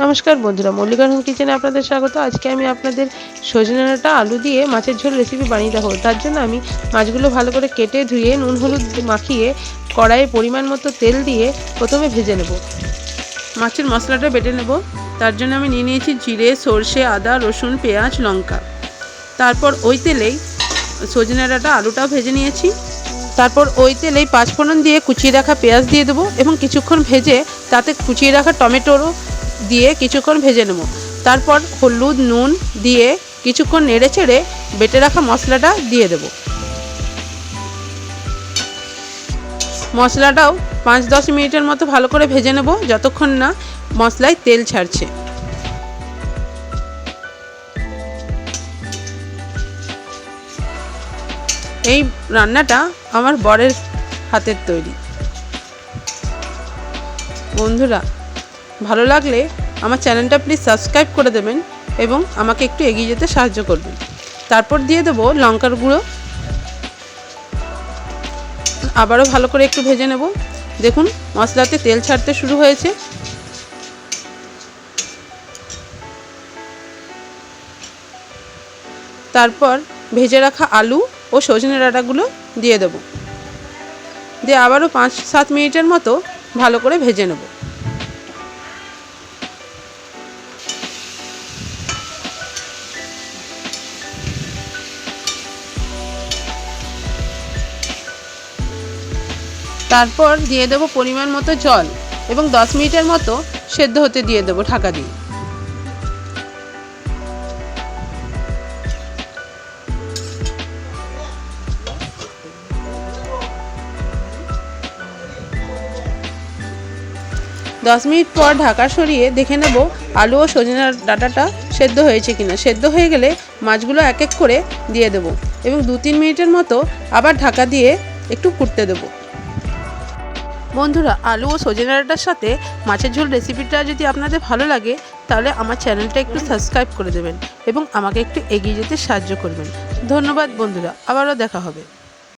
নমস্কার বন্ধুরা, মল্লিকা হোম কিচেনে আপনাদের স্বাগত। আজকে আমি আপনাদের সজনে ডাঁটা আলু দিয়ে মাছের ঝোল রেসিপি বানিয়ে দেখাবো। তার জন্য আমি মাছগুলো ভালো করে কেটে ধুয়ে নুন হলুদ মাখিয়ে কড়াইয়ে পরিমাণ মতো তেল দিয়ে প্রথমে ভেজে নেব। মাছের মশলাটা বেটে নেব। তার জন্য আমি নিয়ে নিয়েছি জিরে, সর্ষে, আদা, রসুন, পেঁয়াজ, লঙ্কা। তারপর ওই তেলেই সজনে ডাঁটা আলুটাও ভেজে নিয়েছি। তারপর ওই তেলেই পাঁচফোড়ন দিয়ে কুচিয়ে রাখা পেঁয়াজ দিয়ে দেবো এবং কিছুক্ষণ ভেজে তাতে কুচিয়ে রাখা টমেটোরও দিয়ে কিছুক্ষণ ভেজে নেব। তারপর হলুদ নুন দিয়ে কিছুক্ষণ নেড়ে চেড়ে বেটে রাখা মশলাটা দিয়ে দেব। মশলাটাও 5-10 মিনিটের মতো ভালো করে ভেজে নেব, যতক্ষণ না মশলায় তেল ছাড়ছে। এই রান্নাটা আমার বরের হাতের তৈরি। বন্ধুরা, ভালো লাগলে আমার চ্যানেলটা প্লিজ সাবস্ক্রাইব করে দেবেন এবং আমাকে একটু এগিয়ে যেতে সাহায্য করবেন। তারপর দিয়ে দেবো লঙ্কার গুঁড়ো। আবারও ভালো করে একটু ভেজে নেব। দেখুন মশলাতে তেল ছাড়তে শুরু হয়েছে। তারপর ভেজে রাখা আলু ও সজনে ডাঁটাগুলো দিয়ে দেব। দিয়ে আবারও 5-7 মিনিটের মতো ভালো করে ভেজে নেব। তারপর দিয়ে দেবো পরিমাণ মতো জল এবং 10 মিনিটের মতো সেদ্ধ হতে দিয়ে দেবো ঢাকা দিয়ে। দশ মিনিট পর ঢাকা সরিয়ে দেখে নেব আলু ও সজনে ডাঁটাটা সেদ্ধ হয়েছে কিনা। সেদ্ধ হয়ে গেলে মাছগুলো এক এক করে দিয়ে দেব এবং 2-3 মিনিটের মতো আবার ঢাকা দিয়ে একটু ফুটতে দেব। বন্ধুরা, আলু ও সজনে ডাঁটার সাথে মাছের ঝোল রেসিপিটা যদি আপনাদের ভালো লাগে তাহলে আমার চ্যানেলটা একটু সাবস্ক্রাইব করে দেবেন এবং আমাকে একটু এগিয়ে যেতে সাহায্য করবেন। ধন্যবাদ বন্ধুরা, আবারও দেখা হবে।